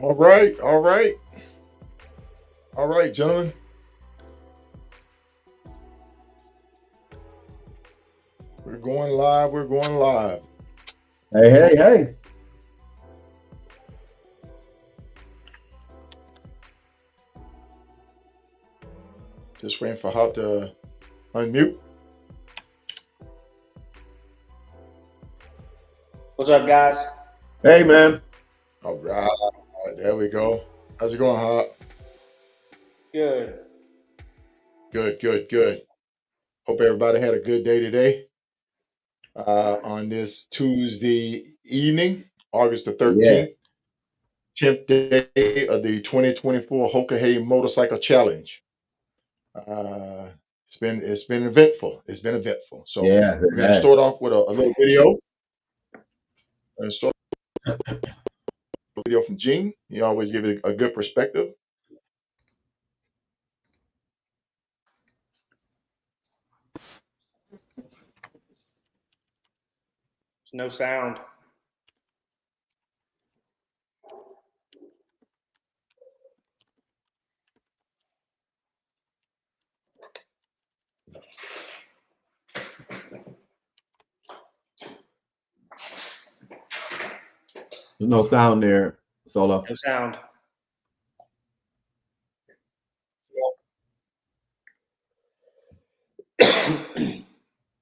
All right, all right, all right, gentlemen. We're going live. We're going live. Hey, hey, hey. Just waiting for how to unmute. What's up, guys? Hey, man. All right, there we go. How's it going, Hop? Good. Good, good, good. Hope everybody had a good day today. On this Tuesday evening, August the Yeah. 13th, 10th day of the 2024 Hoka Motorcycle Challenge. Uh, it's been eventful. It's been eventful. So Yeah, we're it gonna has. start off with a little video. And start with a video from Gene. He always gives a good perspective. There's no sound. There's no sound there, Solo. No sound.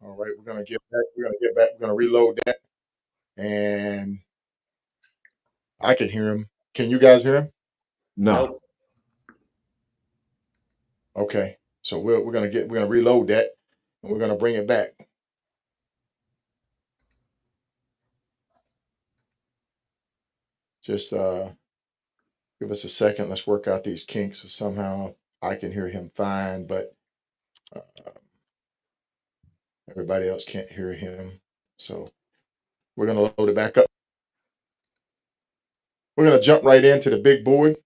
All right, we're gonna get back. We're gonna get back. We're gonna reload that, and I can hear him. Can you guys hear him? No. Nope. Okay, so we're gonna reload that, and we're gonna bring it back. Just give us a second. Let's work out these kinks. Somehow I can hear him fine, but uh, everybody else can't hear him. So we're gonna load it back up. We're gonna jump right into the big board.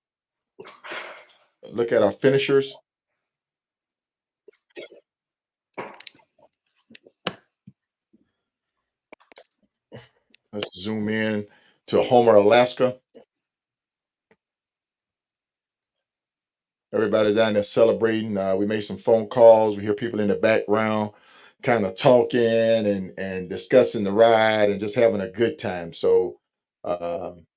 Look at our finishers. Let's zoom in to Homer, Alaska. Everybody's down there celebrating. We made some phone calls. We hear people in the background kind of talking and discussing the ride and just having a good time. So,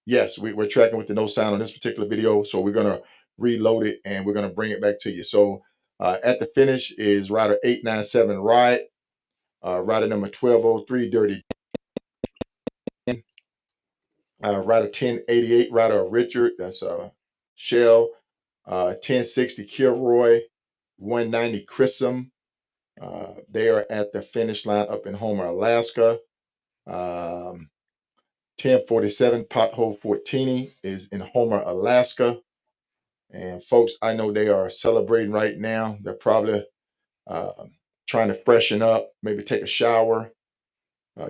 yes, we're tracking with the no sound on this particular video. So, we're going to reload it and we're going to bring it back to you. So, at the finish is rider 897 Ride, rider number 1203 Dirty, rider 1088 rider Richard. That's Shell. 1060 Kilroy, 190 Chrism. They are at the finish line up in Homer, Alaska. 1047 Pothole Fortini is in Homer, Alaska. And folks, I know they are celebrating right now. They're probably uh, trying to freshen up, maybe take a shower,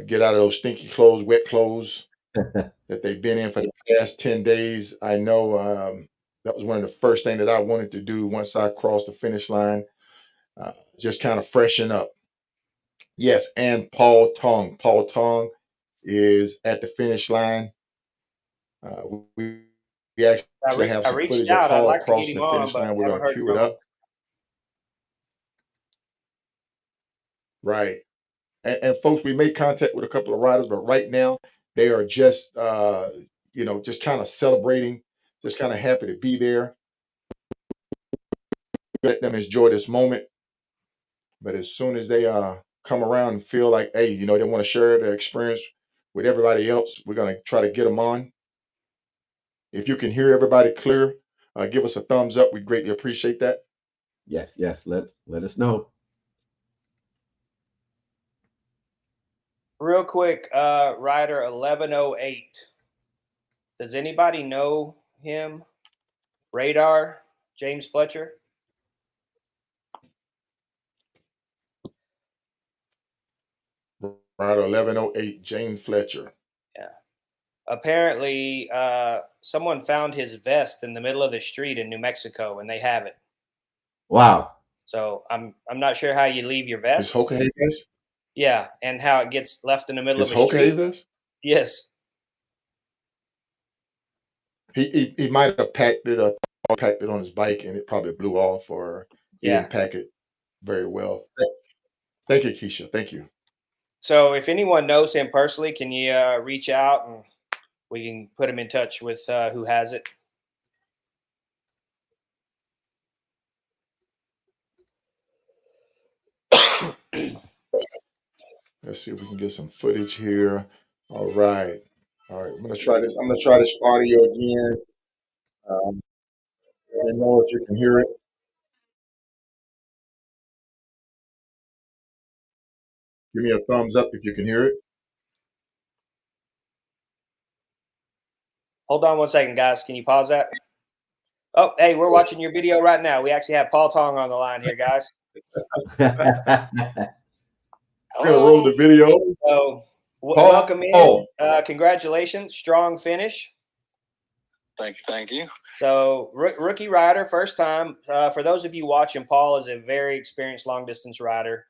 get out of those stinky clothes, wet clothes that they've been in for the past 10 days. I know that was one of the first things that I wanted to do once I crossed the finish line, just kind of freshen up. Yes, and Paul Tong. Paul Tong is at the finish line. Uh, we, we actually have I some reached footage of out. I'd Paul like to get crossing him the on, finish but line. We're haven't going to heard cue it from him. up. Right. And folks, we made contact with a couple of riders, but right now they are just, just kind of celebrating, just kind of happy to be there. Let them enjoy this moment. But as soon as they come around and feel like, hey, they want to share their experience with everybody else, we're going to try to get them on. If you can hear everybody clear, give us a thumbs up. We'd greatly appreciate that. Yes, yes. Let us know. Real quick, rider 1108. Does anybody know him? Radar, James Fletcher. Rider 1108, Jane Fletcher. Yeah. Apparently, someone found his vest in the middle of the street in New Mexico, and they have it. Wow. So I'm not sure how you leave your Is vest. Hoka this? Yeah, and how it gets left in the middle Is of a Hoka street. this? Yes. He might have packed it or packed it on his bike and it probably blew off, or he Yeah. didn't pack it very well. Thank you, Keisha. Thank you. So if anyone knows him personally, can you reach out and we can put him in touch with who has it? Let's see if we can get some footage here. All right. All right. I'm gonna try this. I'm gonna try this audio again. Let me know if you can hear it. Give me a thumbs up if you can hear it. Hold on one second, guys. Can you pause that? Oh, hey, we're watching your video right now. We actually have Paul Tong on the line here, guys. We're gonna roll the video. So Paul. welcome in. Congratulations. Strong finish. Thank you. So rookie rider, first time. For those of you watching, Paul is a very experienced long distance rider.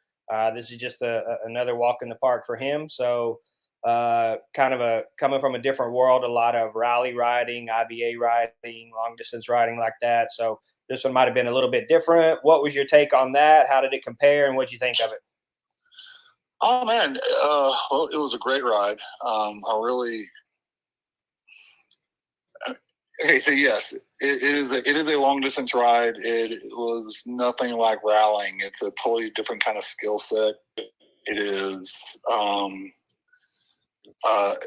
This is just another walk in the park for him. So kind of coming from a different world, a lot of rally riding, IBA riding, long distance riding like that. So this one might have been a little bit different. What was your take on that? How did it compare, and what did you think of it? Oh man, well, it was a great ride. I really. Okay, so yes, it is a long distance ride. It was nothing like rallying. It's a totally different kind of skill set. It is.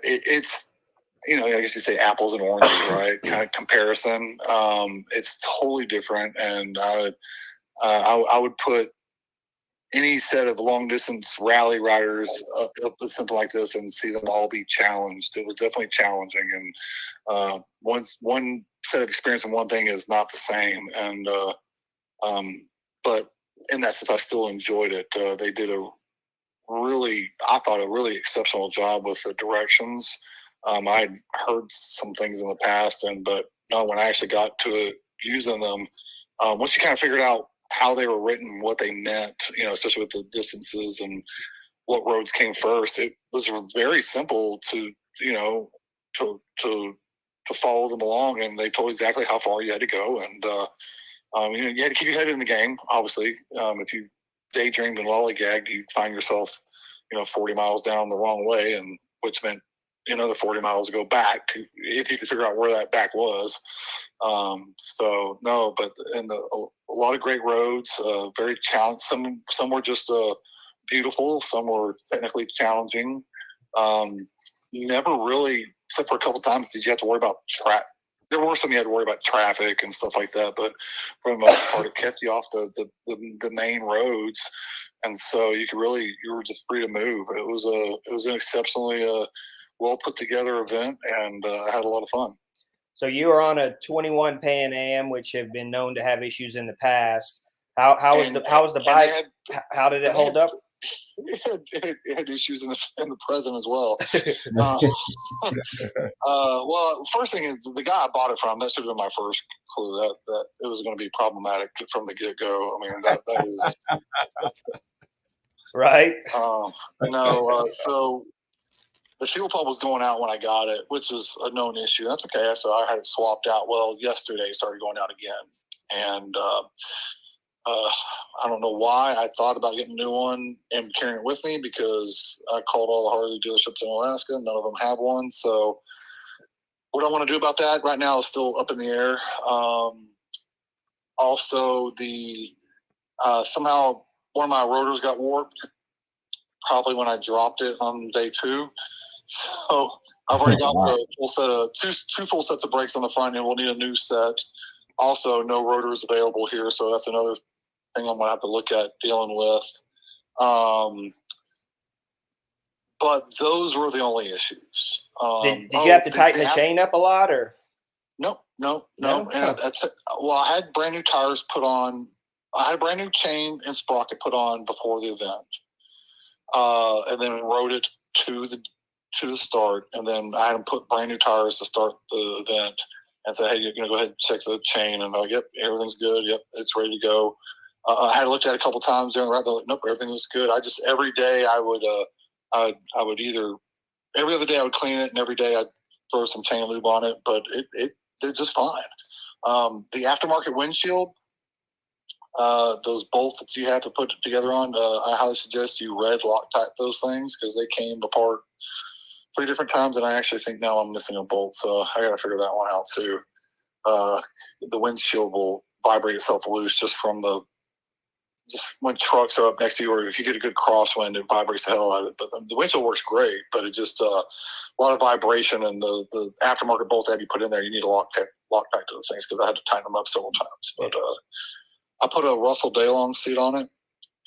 It's I guess you say apples and oranges, right? Kind of comparison. It's totally different, and I would put any set of long distance rally riders up with something like this and see them all be challenged. It was definitely challenging, and one set of experience in one thing is not the same. And but in that sense, I still enjoyed it. They did I thought a really exceptional job with the directions. I'd heard some things in the past, but no, when I actually got to using them, once you kind of figured out how they were written, what they meant, especially with the distances and what roads came first, it was very simple to follow them along, and they told exactly how far you had to go, and you had to keep your head in the game. Obviously, if you daydreamed and lollygagged, you find yourself 40 miles down the wrong way, and which meant the 40 miles to go back if you could figure out where that back was. So no, but a lot of great roads, very challenging. Some were just beautiful. Some were technically challenging. Never really, except for a couple times, did you have to worry about track. There were some you had to worry about traffic and stuff like that, but for the most part, it kept you off the main roads, and so you were just free to move. It was an exceptionally well put together event, and I had a lot of fun. So you were on a 21 Pan Am, which have been known to have issues in the past. How was the bike? How did it hold up? It had issues in the present as well. Well, first thing is the guy I bought it from. That should have been my first clue that it was going to be problematic from the get go. I mean, that is right. So the fuel pump was going out when I got it, which was a known issue. That's okay. So I had it swapped out. Well, yesterday it started going out again, and I don't know why I thought about getting a new one and carrying it with me, because I called all the Harley dealerships in Alaska. None of them have one. So what I want to do about that right now is still up in the air. Also, somehow one of my rotors got warped, probably when I dropped it on day 2. So I've already got a full set of two full sets of brakes on the front end. We'll need a new set. Also, no rotors available here, so that's another thing I'm gonna have to look at dealing with. But those were the only issues. Did you have to tighten the chain up a lot, or? No. And well, I had brand new tires put on. I had a brand new chain and sprocket put on before the event, and then rode it to the start. And then I had them put brand new tires to start the event, and said, "Hey, you're gonna go ahead and check the chain." And I'm like, "Yep, everything's good. Yep, it's ready to go." I had looked at it a couple times during the ride. They're like, "Nope, everything was good." I just every day I would either every other day I would clean it, and every day I'd throw some chain lube on it. But they're just fine. The aftermarket windshield, those bolts that you have to put together on, I highly suggest you red Loctite those things because they came apart 3 different times, and I actually think now I'm missing a bolt, so I got to figure that one out too. The windshield will vibrate itself loose just when trucks are up next to you, or if you get a good crosswind, it vibrates the hell out of it. But the windshield works great, but it just a lot of vibration, and the aftermarket bolts that have you put in there, you need a lock back to those things because I had to tighten them up several times. But I put a Russell Daylong seat on it,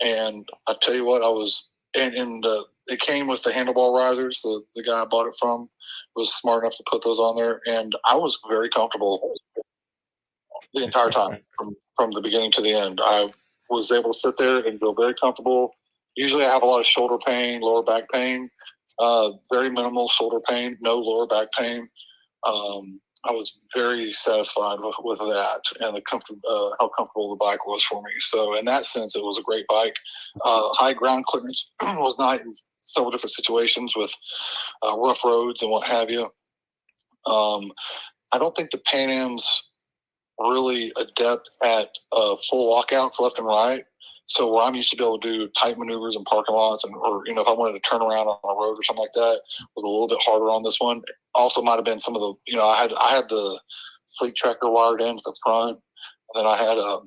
and I tell you what, it came with the handlebar risers. The guy I bought it from was smart enough to put those on there, and I was very comfortable the entire time from the beginning to the end. I was able to sit there and feel very comfortable. Usually I have a lot of shoulder pain, lower back pain, very minimal shoulder pain, no lower back pain. I was very satisfied with that and how comfortable the bike was for me. So in that sense, it was a great bike. High ground clearance was nice in several different situations with rough roads and what have you. I don't think the Pan Am's really adept at full lockouts left and right. So where I'm used to be able to do tight maneuvers in parking lots, or if I wanted to turn around on a road or something like that, was a little bit harder on this one. Also, might have been some of the I had the fleet tracker wired into the front, and then I had a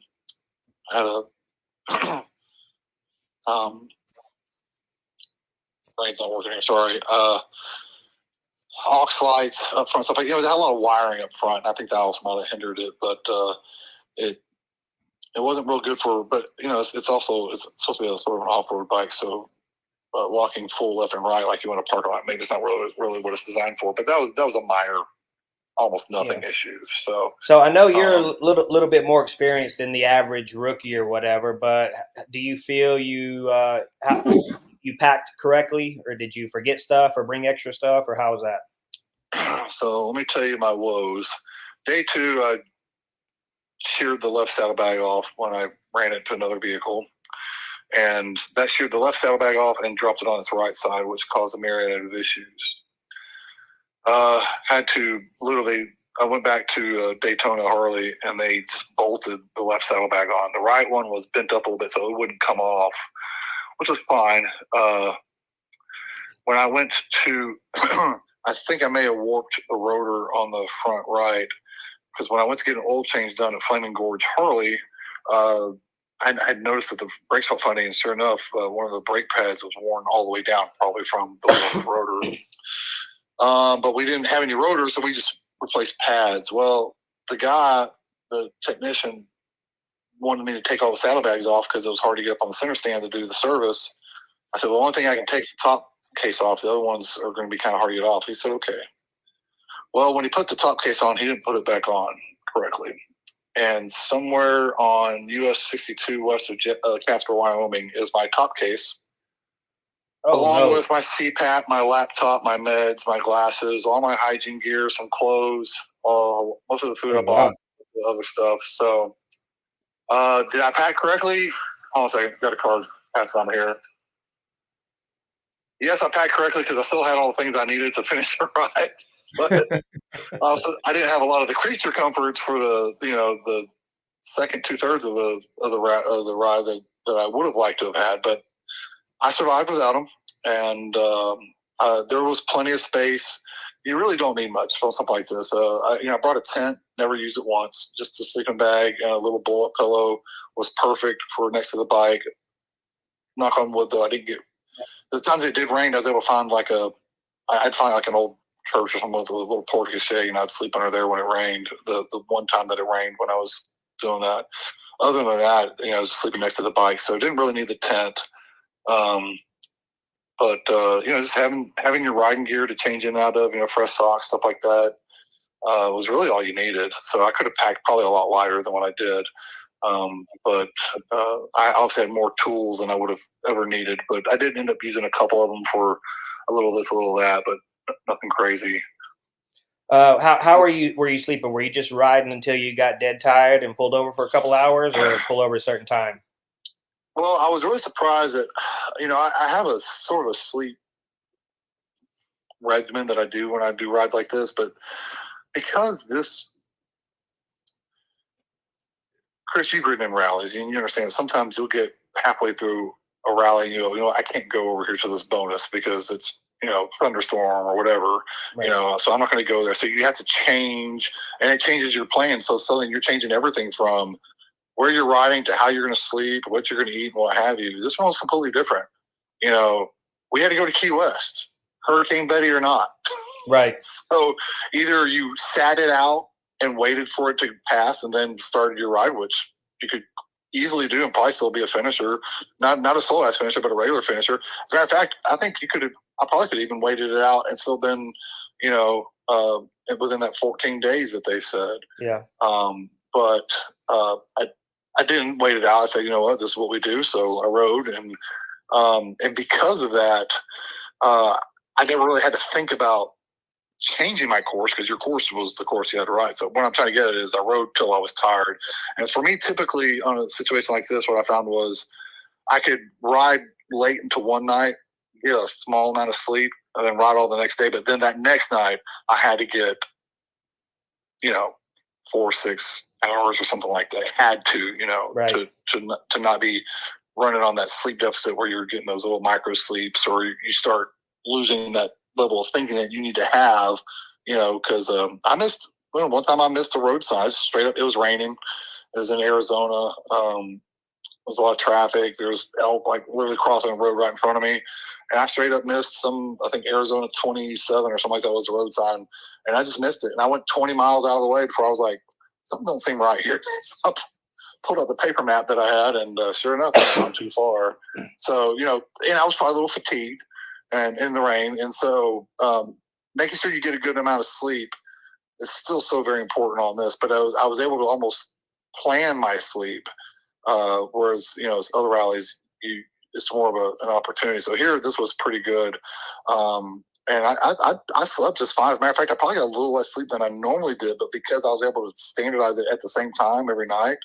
brain's not working here. Sorry. Aux lights up front, stuff like it had a lot of wiring up front. I think that also might have hindered it, but it wasn't real good for. But it's also supposed to be a sort of an off-road bike, so locking full left and right like you want to park a lot, maybe it's not really what it's designed for. But that was a minor, almost nothing issue. So I know you're a little bit more experienced than the average rookie or whatever, but do you feel you packed correctly, or did you forget stuff or bring extra stuff, or how was that? So let me tell you my woes. Day 2, I sheared the left saddlebag off when I ran into another vehicle, and that sheared the left saddlebag off and dropped it on its right side, which caused a myriad of issues. Had to literally, I went back to Daytona Harley, and they just bolted the left saddlebag on. The right one was bent up a little bit so it wouldn't come off, which was fine. When I went to, I think I may have warped a rotor on the front right, because when I went to get an oil change done at Flaming Gorge Harley, I had noticed that the brakes felt funny, and sure enough, one of the brake pads was worn all the way down, probably from the rotor. But we didn't have any rotors, so we just replaced pads. Well, the technician, wanted me to take all the saddlebags off because it was hard to get up on the center stand to do the service. I said, well, the only thing I can take is the top case off. The other ones are going to be kind of hard to get off. He said, okay. Well, when he put the top case on, he didn't put it back on correctly. And somewhere on US 62 west of Casper, Wyoming is my top case, along with my CPAP, my laptop, my meds, my glasses, all my hygiene gear, some clothes, most of the food I bought, the other stuff. So did I pack correctly? Hold on a second. Got a card passed on here. Yes, I packed correctly because I still had all the things I needed to finish the ride. But also, I didn't have a lot of the creature comforts for the second 2/3 of the ride that I would have liked to have had. But I survived without them, and there was plenty of space. You really don't need much for something like this. I brought a tent, never used it once. Just a sleeping bag and a little blow-up pillow was perfect for next to the bike. Knock on wood, though, I didn't get. The times it did rain, I was able to find I'd find like an old church or something with a little portico shade, and I'd sleep under there when it rained. The one time that it rained when I was doing that. Other than that, I was sleeping next to the bike, so I didn't really need the tent. But just having your riding gear to change in and out of, fresh socks, stuff like that, was really all you needed. So I could have packed probably a lot lighter than what I did. But I also had more tools than I would have ever needed. But I did end up using a couple of them for a little this, a little that, but nothing crazy. How were you sleeping? Were you just riding until you got dead tired and pulled over for a couple hours, or pull over a certain time? Well, I was really surprised that, I have a sort of a sleep regimen that I do when I do rides like this, but because this Chris, you've ridden in rallies, and you understand sometimes you'll get halfway through a rally, and you know, I can't go over here to this bonus because it's, you know, thunderstorm or whatever, Right. you know, so I'm not going to go there. So you have to change, and it changes your plan. So suddenly you're changing everything from where you're riding to how you're going to sleep, what you're going to eat, and what have you. This one was completely different. You know, we had to go to Key West, Hurricane Betty or not. Right. So either you sat it out and waited for it to pass and then started your ride, which you could easily do and probably still be a finisher, not a slow ass finisher, but a regular finisher. As a matter of fact, I think I probably could even waited it out and still been, you know, within that 14 days that they said. Yeah. But I didn't wait it out. I said, you know what, this is what we do. So I rode, and because of that, I never really had to think about changing my course, because your course was the course you had to ride. So what I'm trying to get at is I rode till I was tired. And for me, typically on a situation like this, what I found was I could ride late into one night, get a small amount of sleep, and then ride all the next day. But then that next night, I had to get, you know, 4 or 6 hours or something like that. I had to, you know, Right. to not be running on that sleep deficit where you're getting those little micro sleeps, or you start losing that level of thinking that you need to have, you know, because I missed, one time I missed the road sign. Straight up, it was raining. It was in Arizona. There's a lot of traffic. There's elk like literally crossing the road right in front of me. And I straight up missed I think Arizona 27 or something like that was the road sign. And I just missed it. And I went 20 miles out of the way before I was like, something don't seem right here. So I pulled out the paper map that I had, and sure enough, I went too far. So, you know, and I was probably a little fatigued and in the rain. And so making sure you get a good amount of sleep is still so very important on this. But I was able to almost plan my sleep. Whereas, you know, other rallies, it's more of an opportunity. So here, this was pretty good. And I slept just fine. As a matter of fact, I probably got a little less sleep than I normally did, but because I was able to standardize it at the same time every night,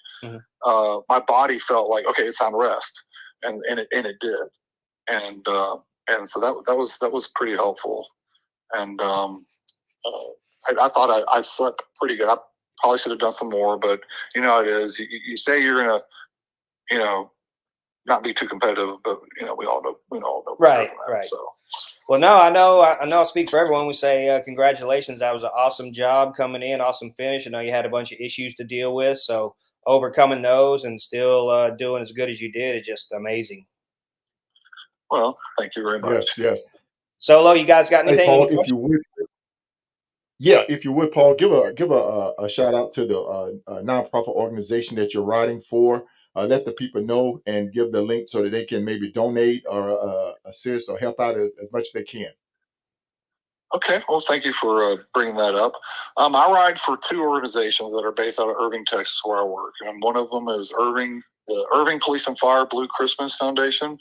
my body felt like, okay, it's time to rest. And it did. And so that was pretty helpful. And I thought I slept pretty good. I probably should have done some more, but you know how it is. You say you're going to, you know, not be too competitive, but you know, we all know Right, better than that, right. So, Well, no, I know I speak for everyone. We say congratulations. That was an awesome job coming in, awesome finish. I know you had a bunch of issues to deal with, so overcoming those and still doing as good as you did is just amazing. well, thank you very much. Yes, yes. Solo, you guys got Hey, anything? Paul, if you would, yeah, if you would, Paul, give a shout out to the nonprofit organization that you're riding for. Let the people know and give the link so that they can maybe donate or assist or help out as much as they can. Okay, well, thank you for bringing that up. I ride for 2 organizations that are based out of Irving, Texas, where I work. And one of them is the Irving Police and Fire Blue Christmas Foundation.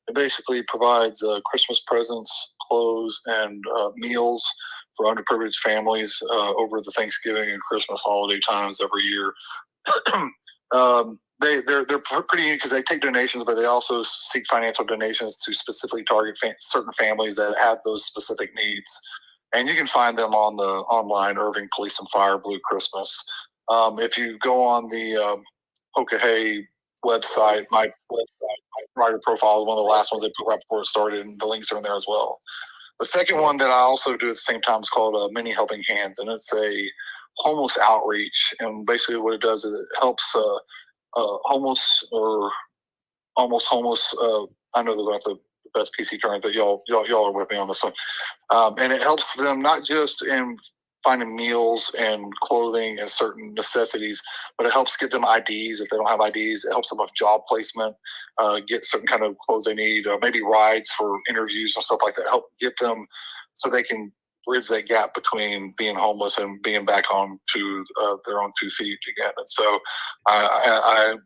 It basically provides Christmas presents, clothes, and meals for underprivileged families over the Thanksgiving and Christmas holiday times every year. They're pretty unique because they take donations, but they also seek financial donations to specifically target certain families that have those specific needs. And you can find them on the online Irving Police and Fire Blue Christmas. If you go on the Hoka website, my rider profile is one of the last ones they put right before it started, and the links are in there as well. The second one that I also do at the same time is called Many Helping Hands, and it's a homeless outreach. And basically what it does is it helps homeless or almost homeless. I know they're not the best PC terms, but y'all are with me on this one. And it helps them not just in finding meals and clothing and certain necessities, but it helps get them IDs if they don't have IDs. It helps them with job placement, get certain kind of clothes they need, or maybe rides for interviews and stuff like that. Help get them so they can bridge that gap between being homeless and being back on to their own 2 feet again. And so I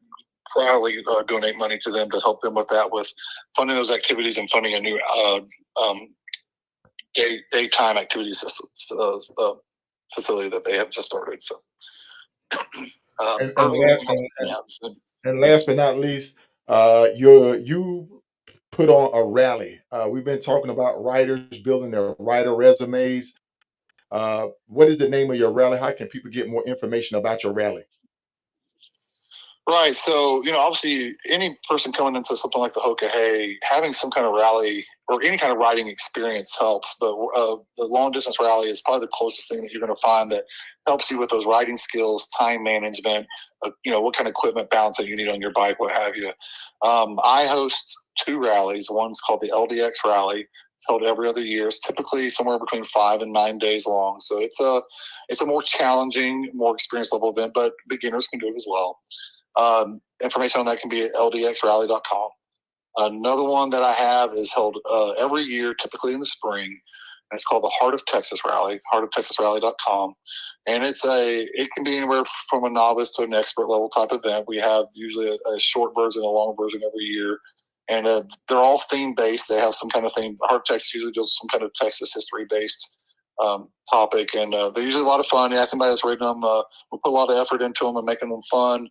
proudly donate money to them to help them with that, with funding those activities and funding a new daytime activities facility that they have just started. So, And last but not least, you put on a rally. We've been talking about writers building their writer resumes. What is the name of your rally? How can people get more information about your rally? Right. So, obviously any person coming into something like the Hoka Hay, having some kind of rally or any kind of riding experience helps. But the long distance rally is probably the closest thing that you're going to find that helps you with those riding skills, time management, what kind of equipment balance that you need on your bike, what have you. I host 2 rallies. One's called the LDX Rally. It's held every other year. It's typically somewhere between 5 and 9 days long. So it's a more challenging, more experience level event, but beginners can do it as well. Information on that can be at ldxrally.com. Another one that I have is held every year, typically in the spring. And it's called the Heart of Texas Rally, heartoftexasrally.com. And it can be anywhere from a novice to an expert level type event. We have usually a short version, a long version every year. And they're all theme based. They have some kind of theme. Heart of Texas usually does some kind of Texas history based topic. And they're usually a lot of fun. You ask somebody that's reading them, we put a lot of effort into them and making them fun.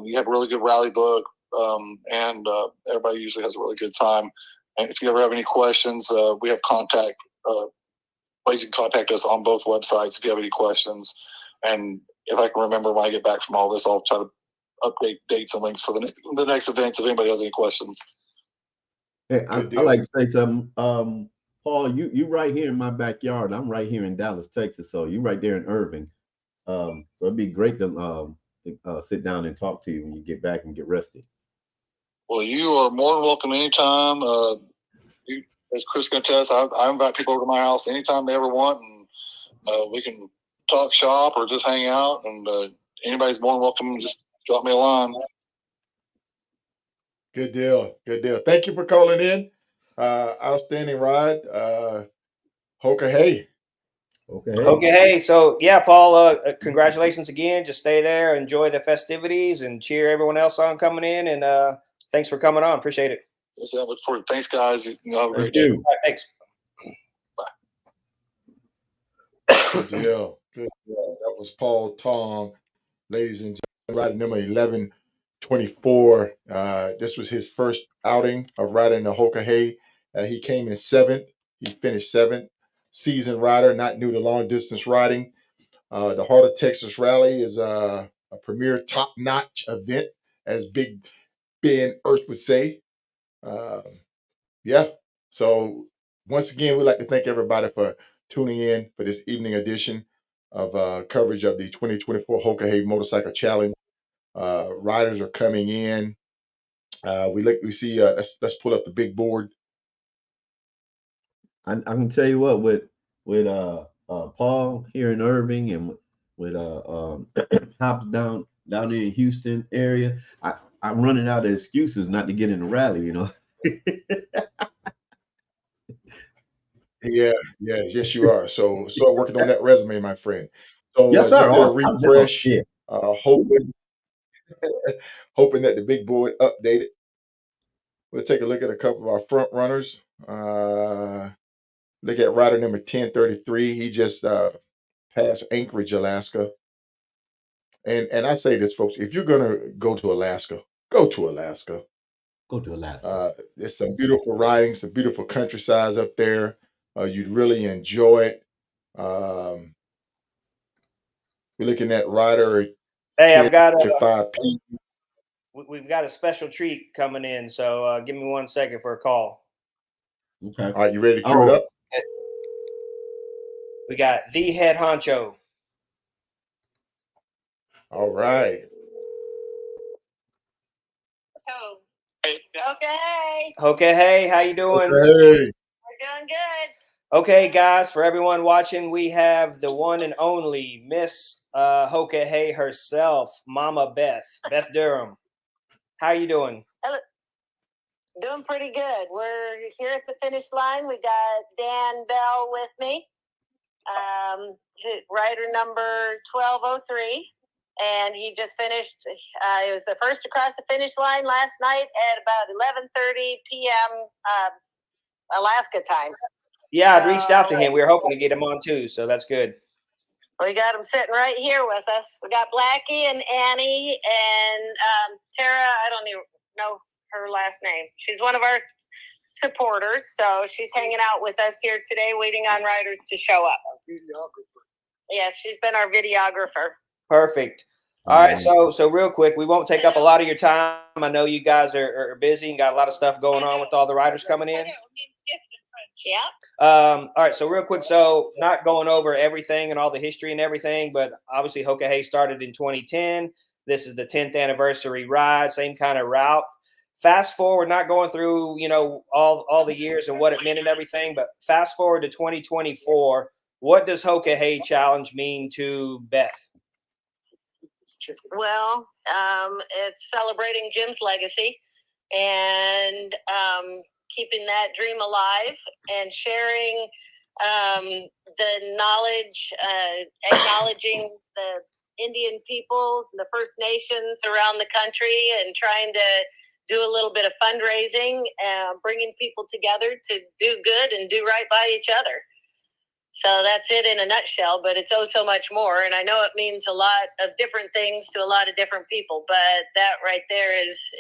We have a really good rally book, and everybody usually has a really good time. And if you ever have any questions, we have ways you can contact us on both websites if you have any questions. And if I can remember when I get back from all this, I'll try to update dates and links for the next events if anybody has any questions. Hey, I Good deal. like to say something. Paul, you right here in my backyard. I'm right here in Dallas, Texas. So you right there in Irving. So it'd be great to sit down and talk to you when you get back and get rested. Well, you are more than welcome anytime. As Chris can attest, I invite people over to my house anytime they ever want, and we can talk shop or just hang out. And anybody's more than welcome. Just drop me a line. Good deal. Good deal. Thank you for calling in. Outstanding ride. Hoka Hay. Okay. Hey, so yeah, Paul, congratulations again. Just stay there, enjoy the festivities, and cheer everyone else on coming in. And thanks for coming on. Appreciate it. Yes, I look forward. Thanks, guys. Have a great Thank day. you. All right, thanks. Good deal. Good deal. That was Paul Tom, ladies and gentlemen, riding number 1124. This was his first outing of riding the Hoka Hay. He came in 7th. He finished 7th. Seasoned rider, not new to long distance riding. The Heart of Texas Rally is a premier top-notch event, as Big Ben Earth would say. Yeah. So once again, we'd like to thank everybody for tuning in for this evening edition of coverage of the 2024 Hoka Hay Motorcycle Challenge. Riders are coming in. We see. Let's pull up the big board. I can tell you what, with Paul here in Irving and with Hops down there in Houston area, I'm running out of excuses not to get in the rally. Yeah, yes, you are. So start working on that resume, my friend. So Yes, sir. just did a I'm down. refresh. Yeah. Hoping hoping that the big board updated. We'll take a look at a couple of our front runners. Look at rider number 1033. He just passed Anchorage, Alaska. And I say this, folks, if you're gonna go to Alaska, go to Alaska. Go to Alaska. There's some beautiful riding, some beautiful countryside up there. You'd really enjoy it. We're looking at rider Hey, 10 I've got to 5P. we've got a special treat coming in. So give me 1 second for a call. Okay. All right, you ready to cue it up? We got the head honcho. All right. Okay, hey, how you doing? Hey. We're doing good. Okay, guys, for everyone watching, we have the one and only Miss Hoka Hay herself, Mama Beth Durham. How you doing? Doing pretty good. We're here at the finish line. We got Dan Bell with me, rider number 1203. And he just finished. It was the first to cross the finish line last night at about 11:30 p.m. Alaska time. Yeah, I'd reached out to him. We were hoping to get him on too, so that's good. We got him sitting right here with us. We got Blackie and Annie and Tara. I don't even know her last name. She's one of our supporters, so she's hanging out with us here today, waiting on riders to show up. Yes, she's been our videographer. Perfect. All right, so real quick, we won't take up a lot of your time. I know you guys are busy and got a lot of stuff going on with all the riders coming in. Yeah. All right, so real quick, so not going over everything and all the history and everything, but obviously Hoka Hay started in 2010. This is the 10th anniversary ride, same kind of route. Fast forward, not going through, all the years and what it meant and everything, but fast forward to 2024. What does Hoka Hay Challenge mean to Beth? Well, it's celebrating Jim's legacy and keeping that dream alive and sharing the knowledge, acknowledging the Indian peoples and the First Nations around the country, and trying to do a little bit of fundraising, bringing people together to do good and do right by each other. So that's it in a nutshell, but it's so much more. And I know it means a lot of different things to a lot of different people, but that right there is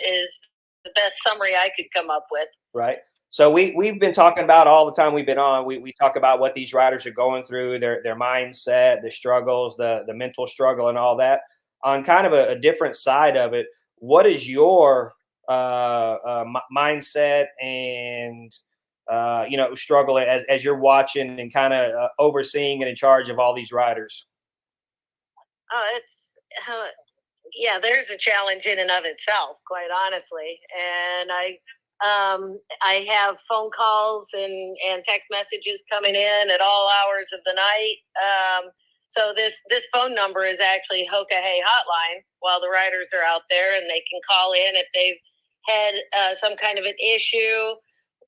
the best summary I could come up with. Right. So we've been talking about all the time we've been on. We talk about what these riders are going through, their mindset, the struggles, the mental struggle, and all that. On kind of a different side of it, what is your mindset and struggle as you're watching and kind of overseeing and in charge of all these riders? Oh, it's yeah, there's a challenge in and of itself, quite honestly. And I have phone calls and text messages coming in at all hours of the night. So this phone number is actually Hoka Hay Hotline while the riders are out there, and they can call in if they've had some kind of an issue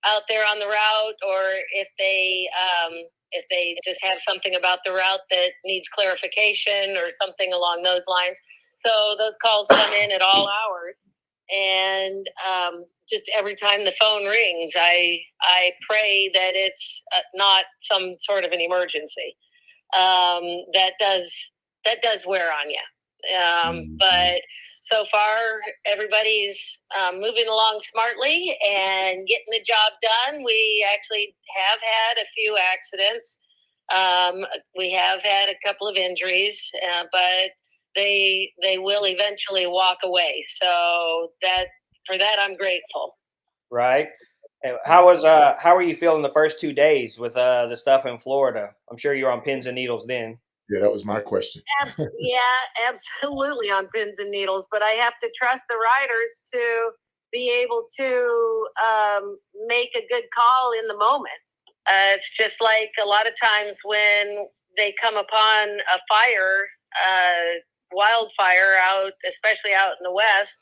out there on the route, or if they just have something about the route that needs clarification or something along those lines. So those calls come in at all hours, and just every time the phone rings, I pray that it's not some sort of an emergency. That does wear on you, but so far everybody's moving along smartly and getting the job done. We actually have had a few accidents. We have had a couple of injuries, but they will eventually walk away. So for that I'm grateful. Right. How are you feeling the first 2 days with the stuff in Florida? I'm sure you're on pins and needles then. Yeah, that was my question. Yeah, absolutely on pins and needles. But I have to trust the riders to be able to make a good call in the moment. It's just like a lot of times when they come upon a fire, wildfire out, especially out in the West,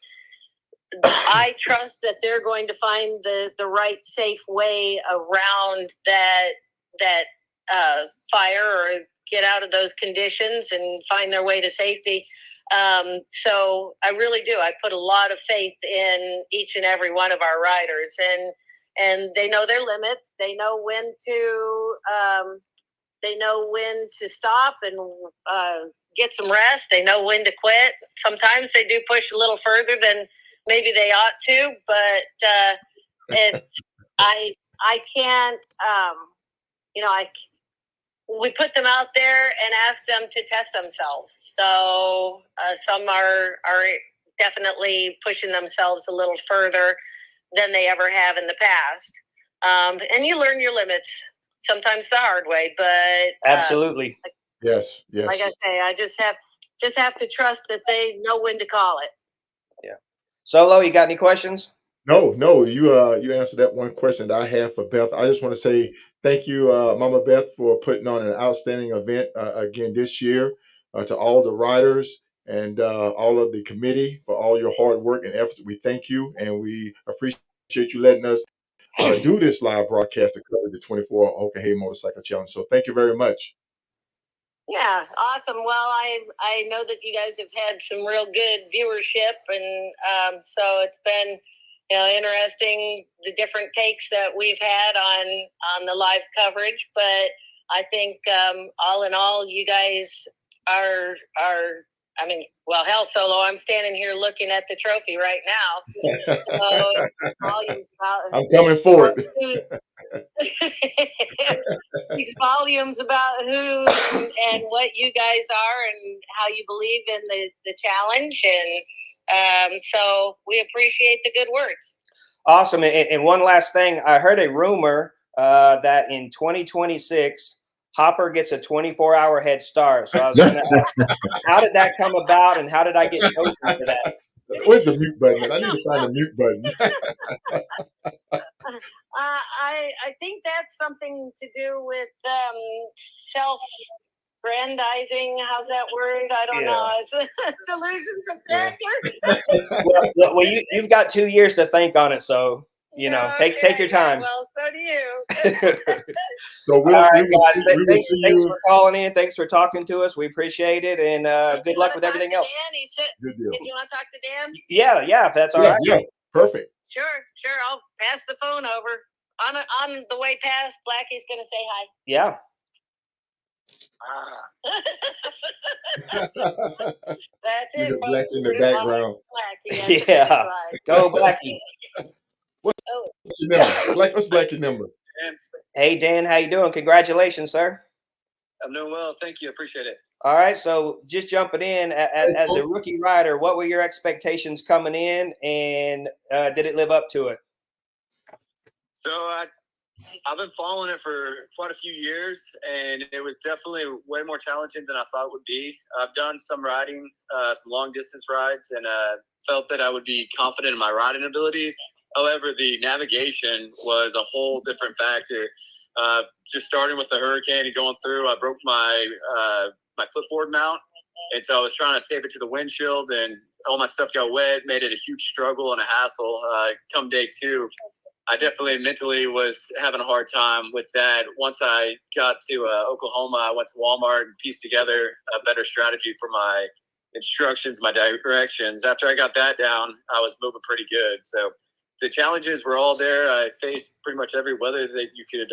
I trust that they're going to find the right safe way around that fire, or get out of those conditions and find their way to safety. So I really do. I put a lot of faith in each and every one of our riders, and they know their limits. They know when to stop and get some rest. They know when to quit. Sometimes they do push a little further than maybe they ought to, but I can't. We put them out there and ask them to test themselves. So some are definitely pushing themselves a little further than they ever have in the past. And you learn your limits sometimes the hard way, but absolutely. Yes. Like I say, I just have to trust that they know when to call it. Yeah. Solo, you got any questions? No, you answered that one question that I have for Beth. I just want to say thank you, Mama Beth, for putting on an outstanding event again this year. To all the riders and all of the committee for all your hard work and efforts. We thank you, and we appreciate you letting us do this live broadcast to cover the 24 Hoka Hay Motorcycle Challenge. So thank you very much. Yeah, awesome. Well, I know that you guys have had some real good viewership, and so it's been interesting, the different takes that we've had on the live coverage. But I think all in all, you guys are. I mean, well, hell, Solo, I'm standing here looking at the trophy right now. So I'm coming for it. speaks volumes about who and what you guys are and how you believe in the challenge. And so we appreciate the good words. Awesome. And one last thing, I heard a rumor that in 2026, Hopper gets a 24-hour head start. So I was going to ask, how did that come about, and how did I get chosen for that? Where's the mute button? I need to find the mute button. I think that's something to do with self-grandizing. How's that word? I don't know. It's delusions of grandeur. Well, you've got 2 years to think on it, so take your time. Well, so do you. So we All right, will guys. see Thanks you. for calling in. Thanks for talking to us. We appreciate it, and good luck with everything else. Good deal. Did you want to talk to Dan? Yeah, if that's all right. Yeah, perfect. Sure. I'll pass the phone over. On the way past, Blackie's going to say hi. Yeah. That's it. Look at Black in the background. Blackie, Yeah. Go Blackie. What's your number? What's Blackie's number? Hey, Dan, how you doing? Congratulations, sir. I'm doing well. Thank you. Appreciate it. All right. So just jumping in, as a rookie rider, what were your expectations coming in, and did it live up to it? So I've been following it for quite a few years, and it was definitely way more challenging than I thought it would be. I've done some riding, some long distance rides, and felt that I would be confident in my riding abilities. However, the navigation was a whole different factor. Just starting with the hurricane and going through, I broke my my clipboard mount, and so I was trying to tape it to the windshield, and all my stuff got wet, made it a huge struggle and a hassle. Come day 2, I definitely mentally was having a hard time with that. Once I got to Oklahoma, I went to Walmart and pieced together a better strategy for my instructions, my directions. After I got that down, I was moving pretty good. So the challenges were all there. I faced pretty much every weather that you could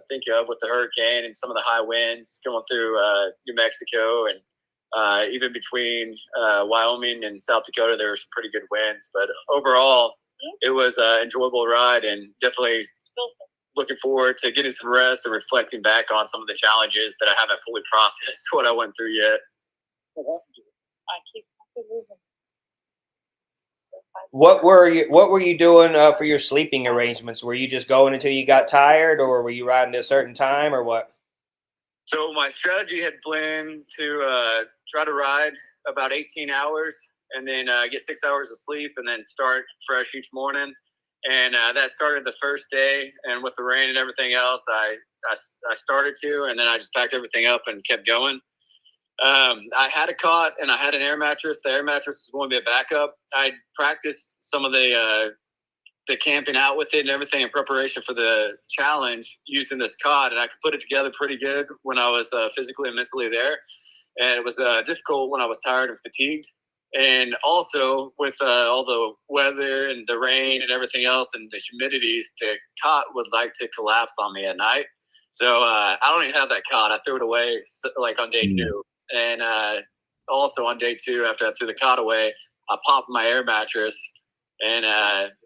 think of with the hurricane and some of the high winds going through New Mexico, and even between Wyoming and South Dakota, there were some pretty good winds. But overall, it was an enjoyable ride, and definitely looking forward to getting some rest and reflecting back on some of the challenges that I haven't fully processed what I went through yet. What were you doing for your sleeping arrangements? Were you just going until you got tired, or were you riding at a certain time, or what? So my strategy had planned to try to ride about 18 hours and then get 6 hours of sleep and then start fresh each morning. And that started the first day. And with the rain and everything else, I started to, and then I just packed everything up and kept going. I had a cot and I had an air mattress. The air mattress was going to be a backup. I practiced some of the camping out with it and everything in preparation for the challenge using this cot, and I could put it together pretty good when I was physically and mentally there. And it was difficult when I was tired and fatigued. And also with all the weather and the rain and everything else and the humidities, the cot would like to collapse on me at night. So I don't even have that cot. I threw it away like on day 2. And also on day 2, after I threw the cot away, I popped my air mattress. And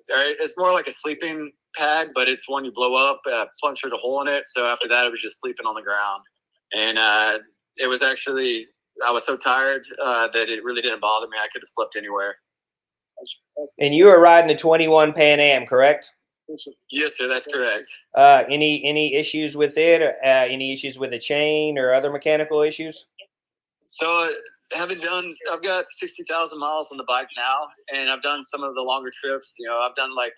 it's more like a sleeping pad, but it's one you blow up, punctured a hole in it. So after that, it was just sleeping on the ground. And it was actually, I was so tired that it really didn't bother me. I could have slept anywhere. And you were riding the 21 Pan Am, correct? Yes, sir. That's correct. Any issues with it? Or, any issues with the chain or other mechanical issues? So I've got 60,000 miles on the bike now, and I've done some of the longer trips. I've done I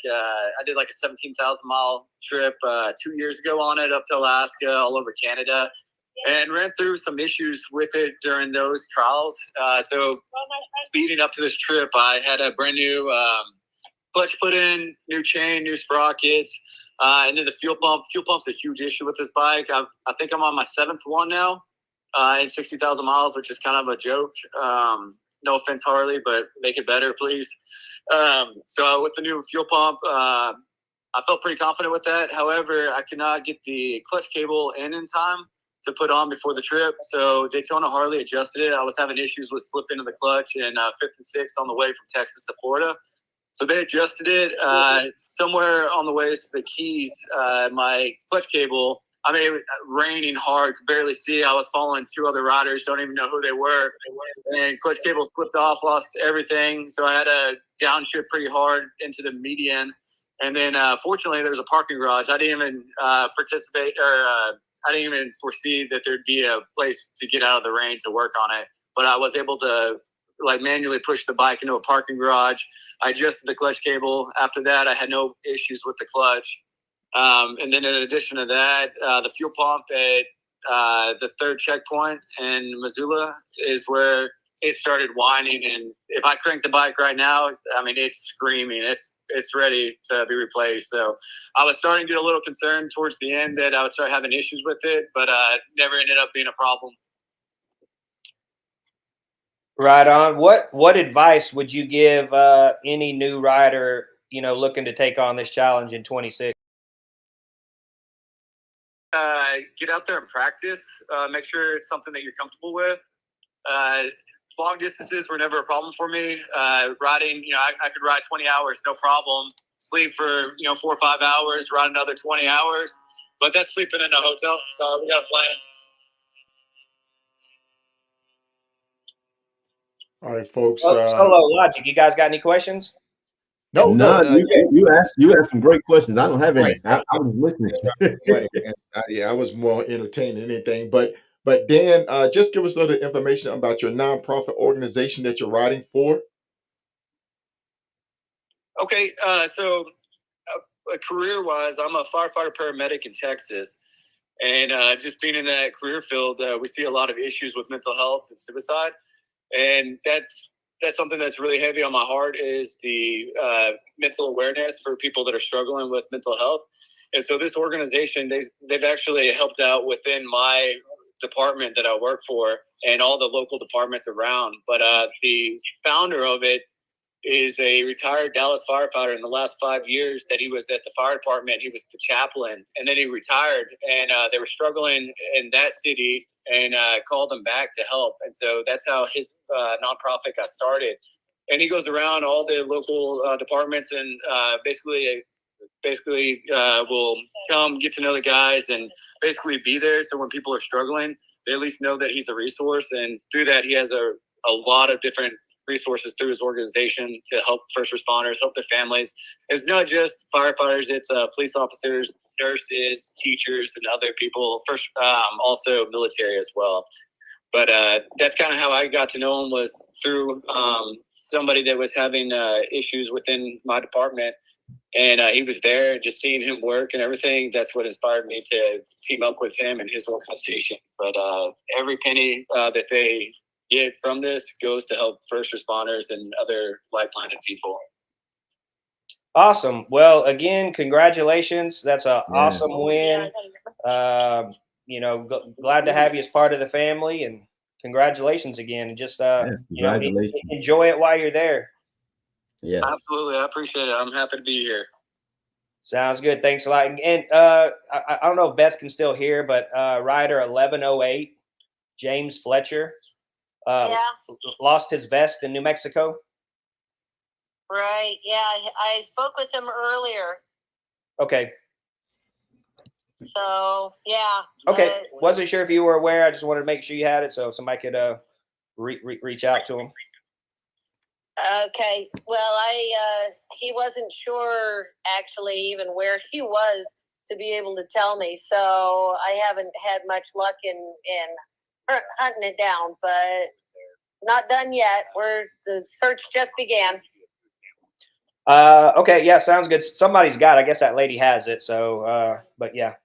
did like a 17,000 mile trip 2 years ago on it up to Alaska, all over Canada, and ran through some issues with it during those trials. So leading up to this trip, I had a brand new clutch put in, new chain, new sprockets, and then the fuel pump. Fuel pump's a huge issue with this bike. I think I'm on my 7th one now. In 60,000 miles, which is kind of a joke. No offense, Harley, but make it better, please. So with the new fuel pump, I felt pretty confident with that. However, I could not get the clutch cable in time to put on before the trip. So Daytona Harley adjusted it. I was having issues with slipping into the clutch in 5th and 6th on the way from Texas to Florida. So they adjusted it. Somewhere on the way to the Keys, my clutch cable I mean, it was raining hard, could barely see. I was following 2 other riders, don't even know who they were. And clutch cable slipped off, lost everything. So I had to downshift pretty hard into the median. And then, fortunately, there was a parking garage. I didn't even participate, or I didn't even foresee that there'd be a place to get out of the rain to work on it. But I was able to manually push the bike into a parking garage. I adjusted the clutch cable. After that, I had no issues with the clutch. And then in addition to that, the fuel pump at the 3rd checkpoint in Missoula is where it started whining. And if I crank the bike right now, I mean, it's screaming. It's ready to be replaced. So I was starting to get a little concerned towards the end that I would start having issues with it, but it never ended up being a problem. Right on. What advice would you give any new rider, looking to take on this challenge in 26? Get out there and practice. Make sure it's something that you're comfortable with. Long distances were never a problem for me. Riding, I could ride 20 hours, no problem. Sleep for 4 or 5 hours, ride another 20 hours. But that's sleeping in a hotel, so we got to plan. All right, folks. Solo Logic, you guys got any questions? No. Yes. You asked some great questions. I don't have any. Right. I was listening. Yeah, I was more entertained than anything. But Dan, just give us a little information about your nonprofit organization that you're riding for. Okay, so career-wise, I'm a firefighter paramedic in Texas. And just being in that career field, we see a lot of issues with mental health and suicide. And that's something that's really heavy on my heart, is the mental awareness for people that are struggling with mental health. And so this organization, they've actually helped out within my department that I work for and all the local departments around. But the founder of it is a retired Dallas firefighter. In the last 5 years that he was at the fire department, he was the chaplain, and then he retired, and they were struggling in that city, and called him back to help. And so that's how his nonprofit got started. And he goes around all the local departments and basically will come get to know the guys and basically be there. So when people are struggling, they at least know that he's a resource. And through that, he has a lot of different resources through his organization to help first responders, help their families. It's not just firefighters, it's police officers, nurses, teachers, and other people, also military as well. But that's kind of how I got to know him, was through somebody that was having issues within my department. And he was there, just seeing him work and everything. That's what inspired me to team up with him and his organization. But every penny that they get from this goes to help first responders and other like-minded people. Awesome. Well, again, congratulations. That's an awesome win. Glad to have you as part of the family, and congratulations again. And just congratulations. Enjoy it while you're there. Yeah, absolutely. I appreciate it. I'm happy to be here. Sounds good. Thanks a lot. And I don't know if Beth can still hear, but rider 1108, James Fletcher, lost his vest in New Mexico. Right. Yeah, I spoke with him earlier. Okay. So yeah. Okay. Wasn't sure if you were aware. I just wanted to make sure you had it, so somebody could reach out to him. Okay. Well, he wasn't sure actually even where he was to be able to tell me. So I haven't had much luck in hunting it down, but not done yet. The search just began. Okay. Yeah. Sounds good. Somebody's got it. I guess that lady has it. So, but yeah.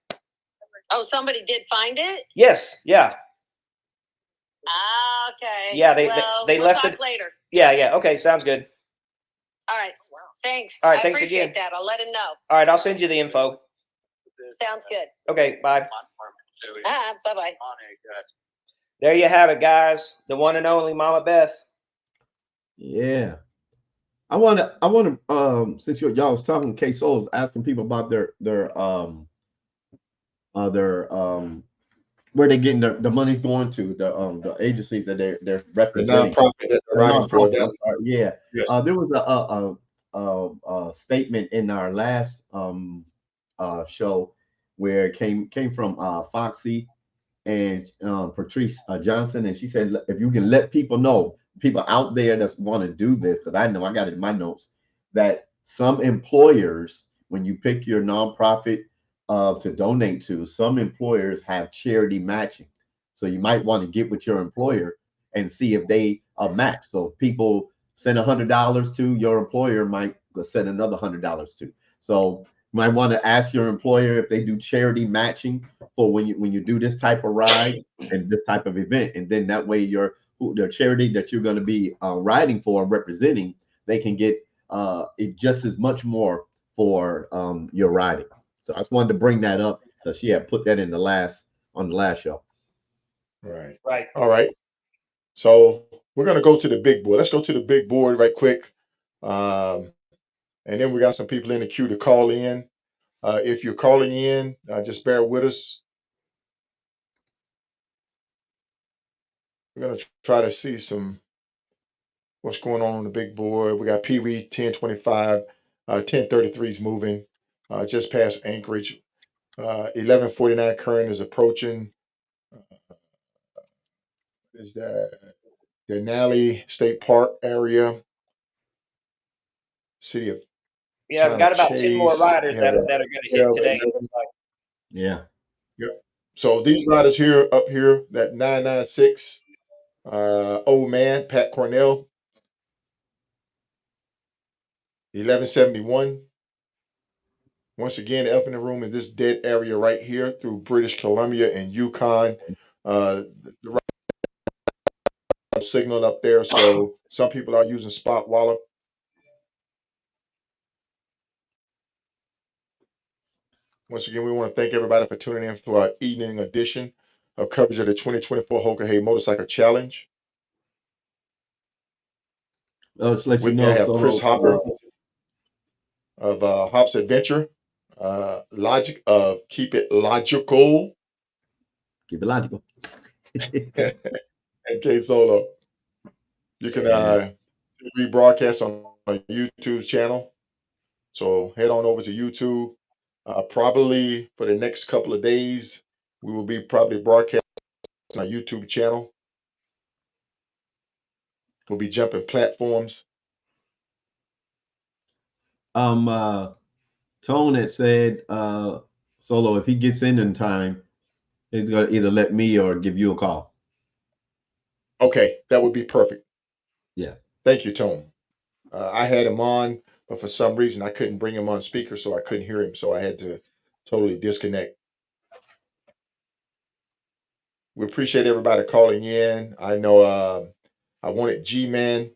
Oh, somebody did find it? Yes. Yeah. Okay. Yeah. They we'll left talk it later. Yeah. Okay. Sounds good. All right. Thanks. All right. I Thanks appreciate again. that. I'll let him know. All right. I'll send you the info. Sounds good. Okay. Bye. Bye-bye. There you have it, guys. The one and only Mama Beth. Yeah. I want to since y'all was talking, K-Soul was asking people about their where they getting the money going to, the agencies that they're representing. The nonprofit that they're writing for. Yeah. Yes. There was a statement in our last show where it came from Foxy and Patrice Johnson, and she said if you can let people know, people out there that want to do this, because I know I got it in my notes that some employers, when you pick your nonprofit to donate to, some employers have charity matching. So you might want to get with your employer and see if they match. So if people send $100 to your employer, might send another $100 to. So you might want to ask your employer if they do charity matching for when you do this type of ride and this type of event, and then that way the charity that you're going to be riding for, representing, they can get it just as much more for your riding. So I just wanted to bring that up because she had put that in the last show. Right. Right. All right. So we're gonna go to the big board. Let's go to the big board right quick. And then we got some people in the queue to call in. If you're calling in, just bear with us. We're gonna try to see what's going on the big board. We got Pee Wee 1025, 1033 is moving, just past Anchorage. 1149 Current is approaching. Is that Denali State Park area? City of Yeah, we've Town got of about 10 more Chase. riders We that have are going to hit today. Yeah. Yep. So these riders here up here, that 996, old man, Pat Cornell, 1171. Once again, the elephant in the room in this dead area right here through British Columbia and Yukon. The right signal up there, so some people are using Spot Wallet. Once again, we want to thank everybody for tuning in for our evening edition of coverage of the 2024 Hoka Hey Motorcycle Challenge. Just let you With me, I know, have Chris Solo. Hopper of Hop's Adventure, Logic of Keep It Logical, Keep it logical. and K Solo. You can rebroadcast on my YouTube channel. So head on over to YouTube. Probably for the next couple of days, we will be probably broadcasting on our YouTube channel. We'll be jumping platforms. Tone had said, Solo, if he gets in time, he's gonna either let me or give you a call. Okay, that would be perfect. Yeah. Thank you, Tone. I had him on, but for some reason I couldn't bring him on speaker, so I couldn't hear him. So I had to totally disconnect. We appreciate everybody calling in. I know I wanted G-Man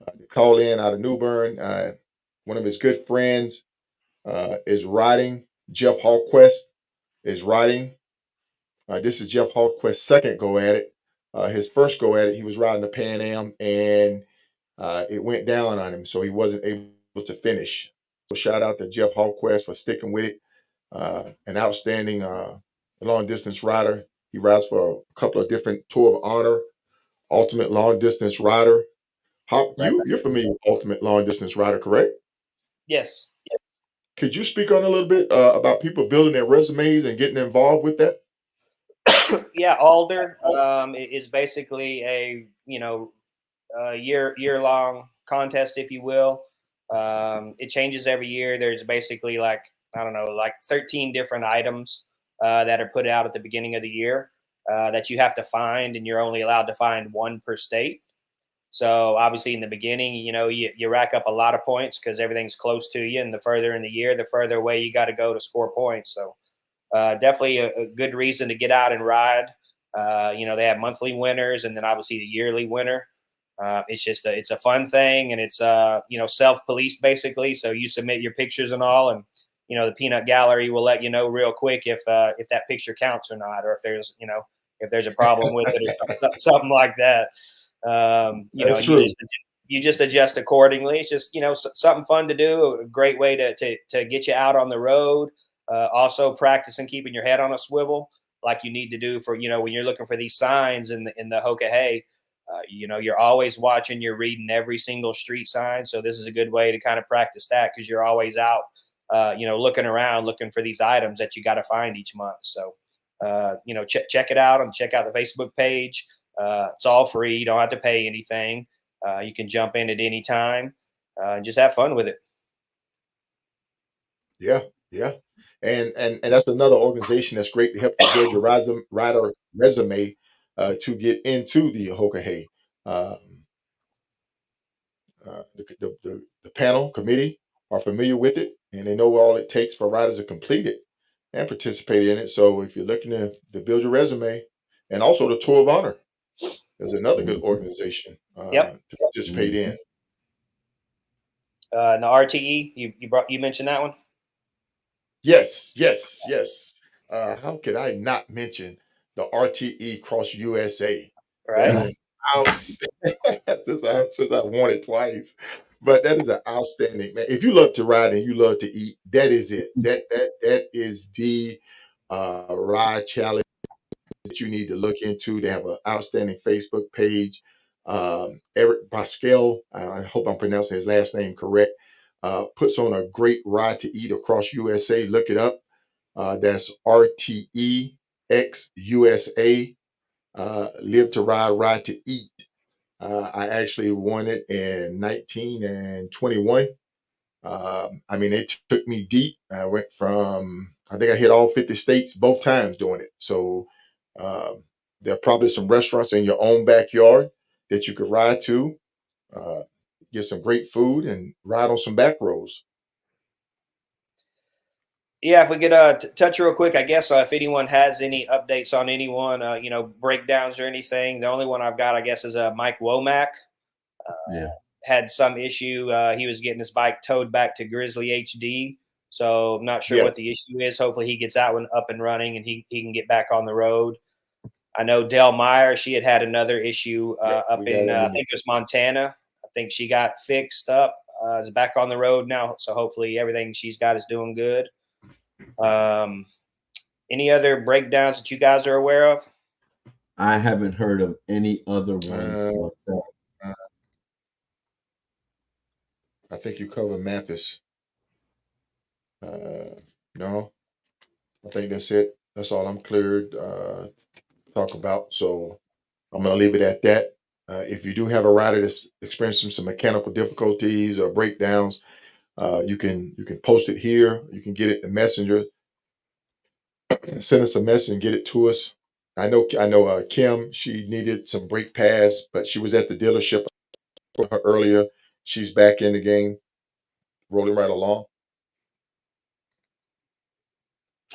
to call in out of New Bern. One of his good friends is riding. Jeff Hallquist is riding. This is Jeff Hallquist's second go at it. His first go at it, he was riding the Pan Am, and it went down on him, so he wasn't able to finish. So shout out to Jeff Hallquist for sticking with it. An outstanding long distance rider. He rides for a couple of different Tour of Honor, Ultimate Long Distance Rider. You're familiar with Ultimate Long Distance Rider, correct? Yes. Could you speak on a little bit about people building their resumes and getting involved with that? Yeah, Alder is basically a year long contest, if you will. It changes every year. There's basically like 13 different items that are put out at the beginning of the year that you have to find, and you're only allowed to find one per state. So obviously in the beginning, you rack up a lot of points because everything's close to you, and the further in the year, the further away you got to go to score points. So definitely a good reason to get out and ride. They have monthly winners and then obviously the yearly winner. It's a fun thing, and it's self-policed basically. So you submit your pictures and all, and the peanut gallery will let you know real quick if that picture counts or not, or if there's a problem with it or something like that. That's true. You just adjust accordingly. It's just something fun to do. A great way to get you out on the road. Also practicing keeping your head on a swivel like you need to do for when you're looking for these signs in the Hoka Hey. You're always watching, you're reading every single street sign. So this is a good way to kind of practice that because you're always out looking around, looking for these items that you got to find each month. So, check it out and check out the Facebook page. It's all free. You don't have to pay anything. You can jump in at any time and just have fun with it. Yeah, yeah. And that's another organization that's great to help you build your rider resume to get into the Hoka Hey. Um, the panel committee are familiar with it, and they know all it takes for riders to complete it and participate in it. So if you're looking to build your resume, and also the Tour of Honor is another good Mhm. organization Yep. to participate Mhm. in. And the RTE, you mentioned that one, Yes, yes, yes. How could I not mention the RTE Cross USA? That is right? an outstanding. since I won it twice, but that is an outstanding man. If you love to ride and you love to eat, that is it. That is the ride challenge that you need to look into. They have an outstanding Facebook page. Eric Pascal, I hope I'm pronouncing his last name correct, puts on a great ride to eat across USA. Look it up. That's RTEX USA. Live to Ride, Ride to Eat. I actually won it in 19 and 21. I mean, it took me deep. I went from, I think I hit all 50 states both times doing it. So um, there are probably some restaurants in your own backyard that you could ride to, uh, get some great food, and ride on some back roads. Yeah, if we could touch real quick, I guess if anyone has any updates on anyone, breakdowns or anything, the only one I've got, I guess, is Mike Womack. Yeah. Had some issue. He was getting his bike towed back to Grizzly HD. So I'm not sure what Yes, the issue is. Hopefully he gets that one up and running and he can get back on the road. I know Del Meyer, she had another issue yeah, up we got in, it. I think it was Montana. I think she got fixed up, is back on the road now. So hopefully everything she's got is doing good. Um, any other breakdowns that you guys are aware of? I haven't heard of any other ones Uh, myself. uh, I think you covered Mathis. No, I think that's it. That's all I'm cleared to talk about. So I'm going to leave it at that. If you do have a rider that's experiencing some mechanical difficulties or breakdowns, you can post it here. You can get it in Messenger. Send us a message and get it to us. I know. Kim, she needed some brake pads, but she was at the dealership with her earlier. She's back in the game, rolling right along.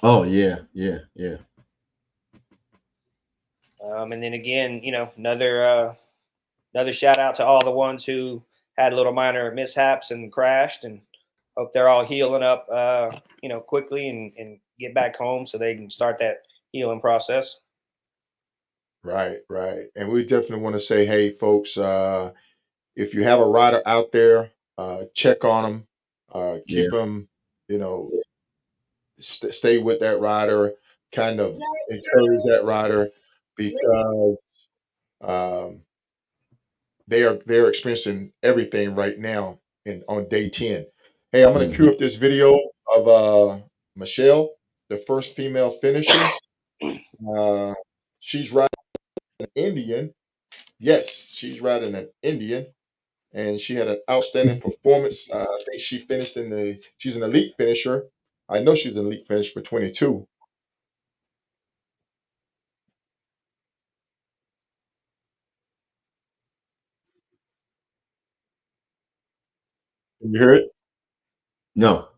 Oh yeah, yeah, yeah. And then again, another shout out to all the ones who had little minor mishaps and crashed, and hope they're all healing up, quickly and get back home so they can start that healing process. Right, right. And we definitely want to say, hey, folks, if you have a rider out there, check on them, Yeah. keep them, you know, stay with that rider, kind of encourage that rider because um, they're experiencing everything right now in on day 10. Hey, I'm gonna Mhm. cue up this video of Michelle, the first female finisher. Uh, she's riding an Indian. Yes, she's riding an Indian, and she had an outstanding performance. I think she finished she's an elite finisher. I know she's an elite finisher for 22. You hear it? No.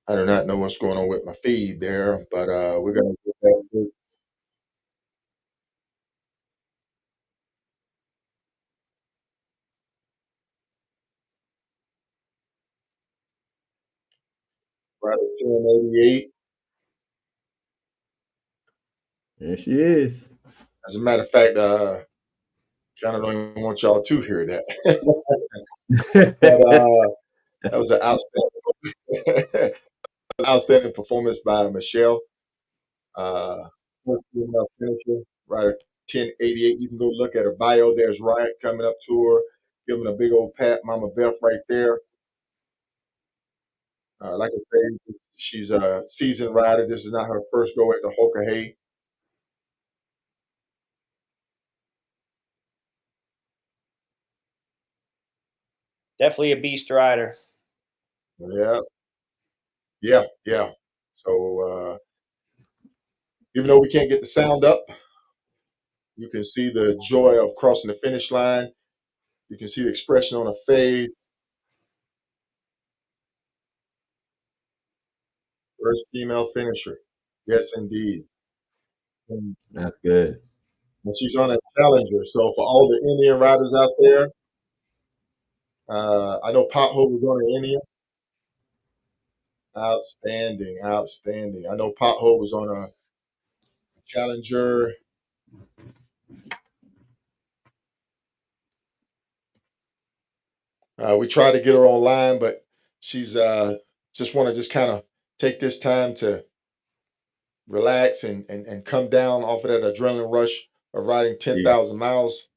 I do not know what's going on with my feed there, but we're gonna get that right at 1088. There she is. As a matter of fact, John, I don't even want y'all to hear that. That was an outstanding, outstanding performance by Michelle. First female finisher, rider 1088. You can go look at her bio. There's Riot coming up to her, giving a big old pat. Mama Beth right there. Like I say, she's a seasoned rider. This is not her first go at the Hoka Hay. Definitely a beast rider. Yeah, yeah. So even though we can't get the sound up, you can see the joy of crossing the finish line. You can see the expression on her face. First female finisher. Yes, indeed. And That's good. she's on a challenger. So for all the Indian riders out there, I know Pothole was on an Indian. Outstanding, outstanding. I know Pothole was on a challenger. We tried to get her online, but she's just want to just kind of take this time to relax and come down off of that adrenaline rush of riding Yeah. 10,000 miles.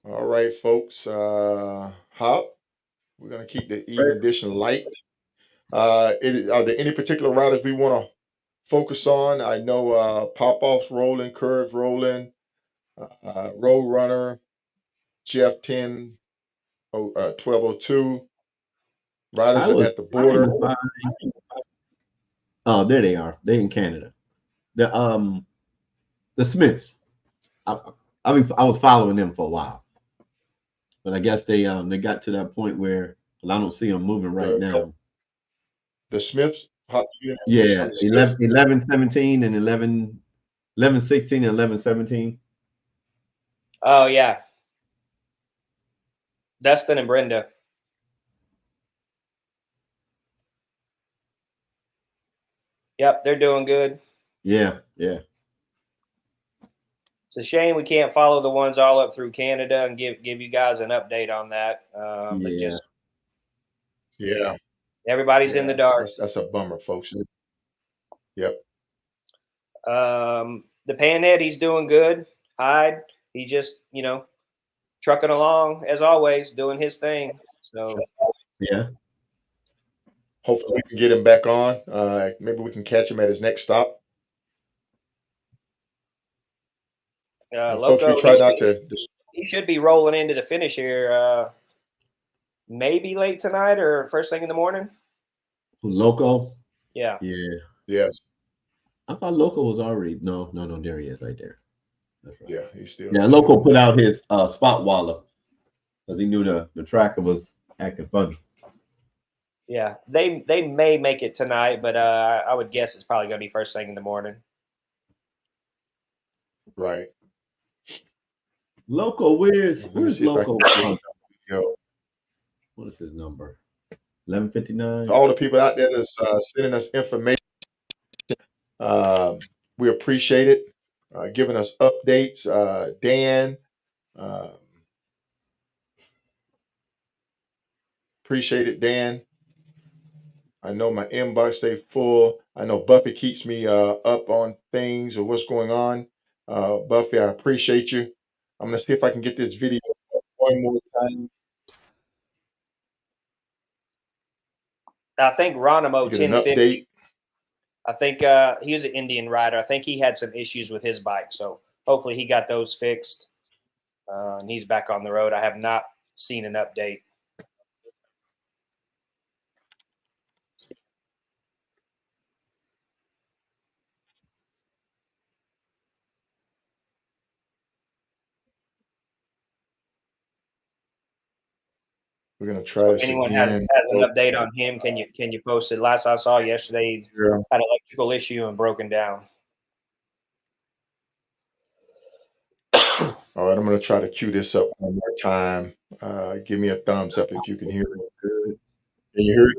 All right, folks. Hop, we're going to keep the evening edition light. Are there any particular riders we want to focus on? I know Pop-Off's rolling, Curves rolling, Road Runner, Jeff 1202. Riders I are was at the trying border. to find. Oh, there they are. They're in Canada. The Smiths. I mean, I was following them for a while, but I guess they got to that point where, well, I don't see them moving right now. The Smiths. Yeah, 11-17 and 11-16 and 11-17. Oh yeah, Dustin and Brenda. Yep, they're doing good. Yeah. It's a shame we can't follow the ones all up through Canada and give you guys an update on that. But just Yeah. everybody's in the dark. That's a bummer, folks. Yep. The Panhead, he's doing good. Hyde, he just trucking along as always, doing his thing. So Yeah. Hopefully we can get him back on. Maybe we can catch him at his next stop. Loco, folks, we try not to. He should be rolling into the finish here. Maybe late tonight or first thing in the morning. Loco. Yeah. Yes. I thought Loco was already. No. There he is, right there. That's right. Yeah, he's still. Yeah, Loco put out his spot waller because he knew the tracker was acting funny. Yeah, they may make it tonight, but I would guess it's probably going to be first thing in the morning. Right. Loco, where's Loco? What is his number? 1159. To all the people out there that's sending us information, we appreciate it. Giving us updates. Dan, appreciate it, Dan. I know my inbox stay full. I know Buffy keeps me up on things or what's going on. Buffy, I appreciate you. I'm gonna see if I can get this video one more time. I think Ronimo Get an 1050. update. I think he was an Indian rider. I think he had some issues with his bike, so hopefully he got those fixed. And he's back on the road. I have not seen an update. We're gonna try this Anyone again. has an update on him? Can you post it? Last I saw yesterday, he had an electrical issue and broken down. All right, I'm gonna try to cue this up one more time. Give me a thumbs up if you can hear it. Good. Can you hear it?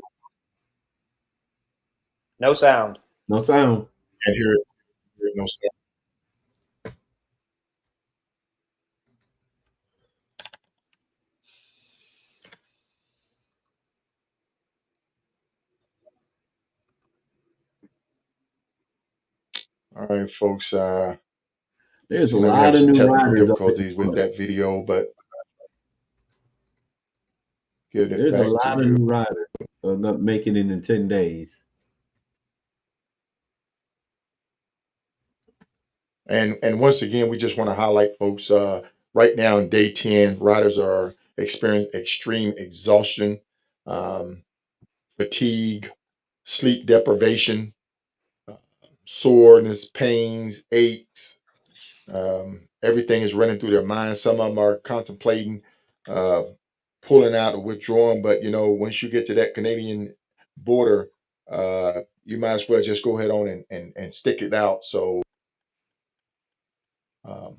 No sound. No sound. Can't hear it. No sound. All right, folks. There's a Seems like we're lot having of some new technical riders up in difficulties with front. that video, but getting it There's a back to lot of you. new riders not making it in 10 days. And once again, we just want to highlight, folks. Right now in day 10, riders are experiencing extreme exhaustion, um, fatigue, sleep deprivation, uh, soreness, pains, aches. Everything is running through their mind. Some of them are contemplating uh, pulling out or withdrawing, but once you get to that Canadian border, you might as well just go ahead on and stick it out. So um,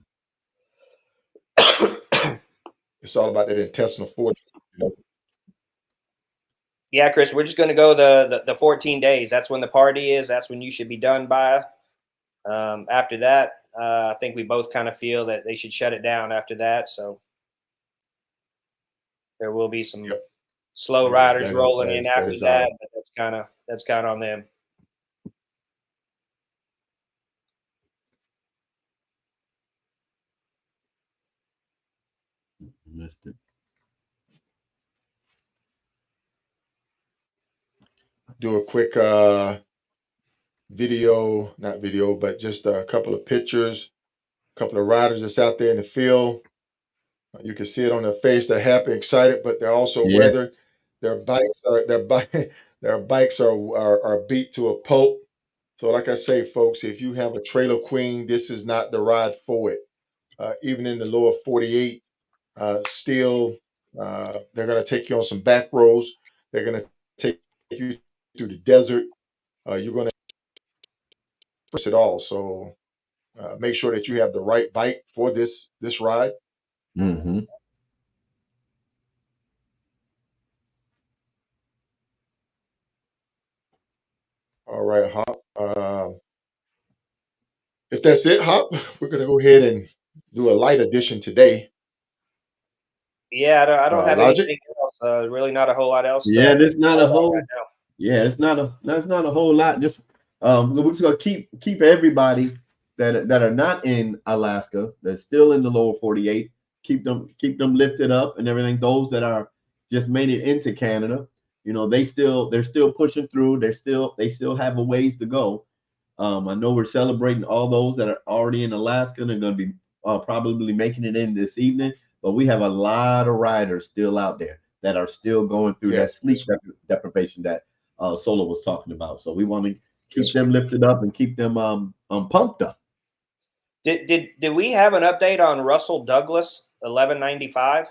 it's all about that intestinal fortitude. Yeah, Chris, we're just going to go the 14 days. That's when the party is. That's when you should be done by. After that, I think we both kind of feel that they should shut it down after that. So there will be some Yep, slow that is riders that is rolling that in is that after is that, but that's kind of on them. Missed it. do a quick video, not video, but just a couple of pictures, a couple of riders that's out there in the field. You can see it on their face. They're happy, excited, but they're also Yeah. weathered. Their bikes are beat to a pulp. So, like I say, folks, if you have a trailer queen, this is not the ride for it. Even in the lower 48, still, they're going to take you on some back roads. They're going to take you through the desert. You're going to express it all. So, make sure that you have the right bike for this ride. Mm-hmm. All right, Hop. If that's it, Hop, we're going to go ahead and do a light edition today. Yeah, I don't have Logic. anything else. Really, not a whole lot else Yeah, to there's not a report on right whole. now. Yeah, that's not a whole lot. Just we're just gonna keep everybody that are not in Alaska, that's still in the lower 48, keep them lifted up and everything. Those that are just made it into Canada, they're still pushing through. They still have a ways to go. I know we're celebrating all those that are already in Alaska and are going to be probably making it in this evening, but we have a lot of riders still out there that are still going through that Yes, sleep deprivation that Solo was talking about. So we want to yes, keep them lifted up and keep them pumped up. Did we have an update on Russell Douglas 1195?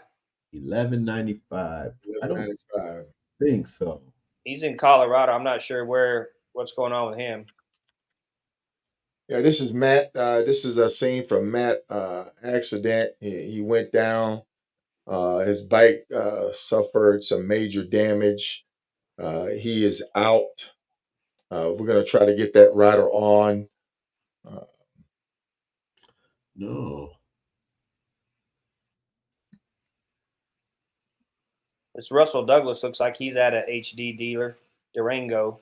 1195. I don't 1195. think so. He's in Colorado. I'm not sure what's going on with him. Yeah, this is Matt. This is a scene from Matt accident. He went down. His bike suffered some major damage. He is out. We're going to try to get that rider on. Uh, No. It's Russell Douglas. Looks like he's at a HD dealer, Durango,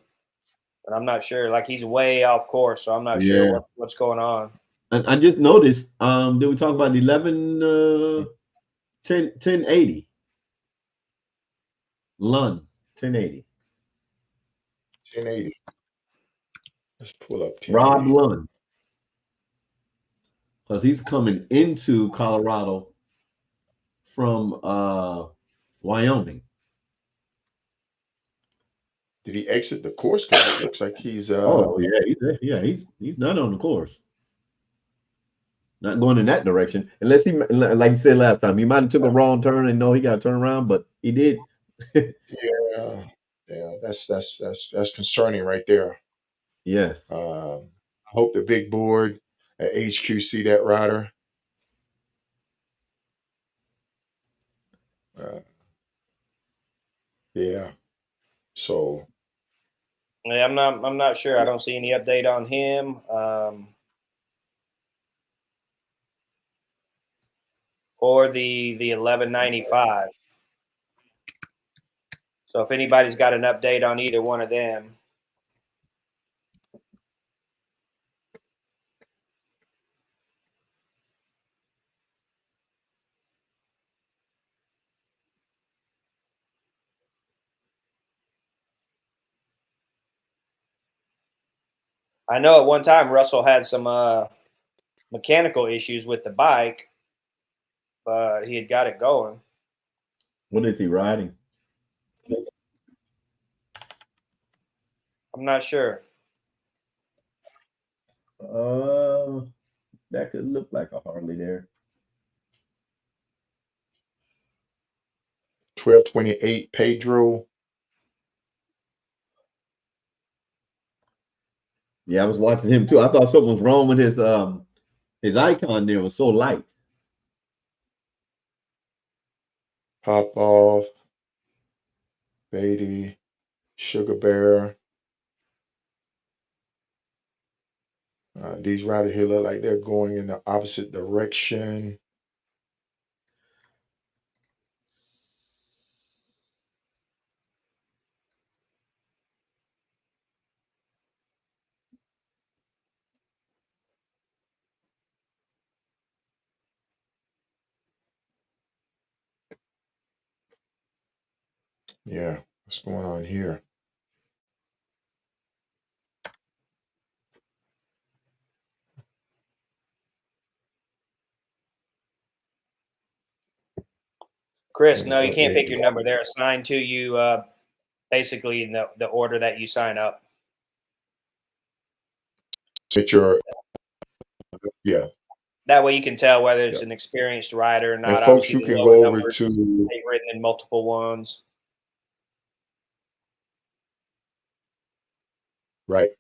but I'm not sure. Like he's way off course, so I'm not sure Yeah. what's going on. And I just noticed, did we talk about 1080? Lund, 1080. 1080. Let's pull up Rob 1080. Lund. Because he's coming into Colorado from Wyoming. Did he exit the course? Because it looks like he's Oh yeah, he's not on the course. Not going in that direction. Unless he, like you said last time, he might have took a wrong turn and know he got to turn around, but he did. yeah, yeah. That's concerning right there. Yes. I hope the big board at HQ see that rider. Uh, yeah. So Yeah, I'm not sure. I don't see any update on him. Or the 1195. So if anybody's got an update on either one of them. I know at one time Russell had some mechanical issues with the bike, but he had got it going. What is he riding? I'm not sure. That could look like a Harley there. 1228 Pedro. Yeah, I was watching him too. I thought something was wrong with his icon there. It was so light. Pop Off, Beatty, Sugar Bear. These riders here look like they're going in the opposite direction. Yeah, what's going on here? Chris, What no, is you can't updated? pick your number. They're assigned to you basically in the order that you sign up. Get your yeah. That way you can tell whether it's Yeah. an experienced rider or not. And folks, Obviously, you the can lower go over numbers to they've written in multiple ones. right.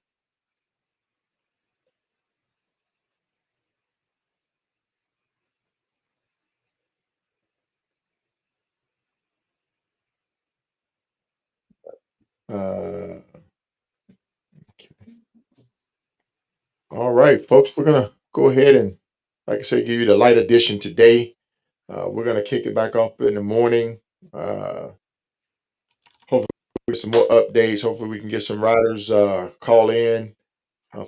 Okay. All right, folks, we're gonna go ahead and, like I said, give you the light edition today. We're gonna kick it back off in the morning. Hopefully, with some more updates. Hopefully, we can get some riders call in.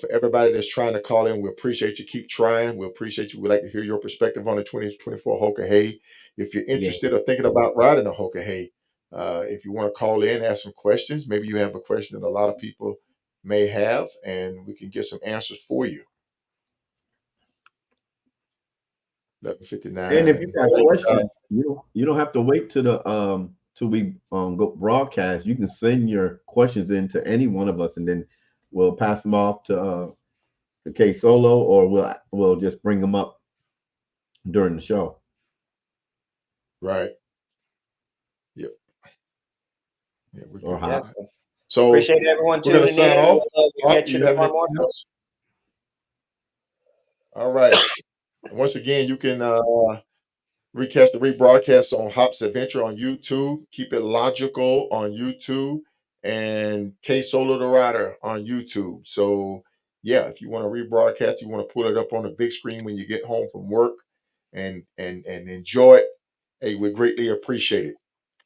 For everybody that's trying to call in, we appreciate you. Keep trying. We appreciate you. We'd like to hear your perspective on the 2024 Hoka Hay. If you're interested or thinking about riding a Hoka Hay, if you want to call in, ask some questions. Maybe you have a question that a lot of people may have, and we can get some answers for you. And if you 11:59. got questions, you don't have to wait till we go broadcast. You can send your questions in to any one of us, and then we'll pass them off to K Solo, or we'll just bring them up during the show. Right. Yep. Yeah, we Or good. Yeah. Hop. So Appreciate everyone we're gonna tuning sign in. off. We'll Hop, catch do you you have tomorrow anything morning. else? All right. Once again, you can recast the rebroadcast on Hop's Adventure on YouTube. Keep It Logical on YouTube, and K Solo the Rider on YouTube. So yeah, if you want to rebroadcast, you want to pull it up on the big screen when you get home from work and enjoy it. Hey, we greatly appreciate it.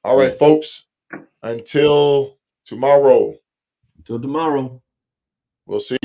All right, Yeah. folks. Until tomorrow, Until tomorrow. we'll see.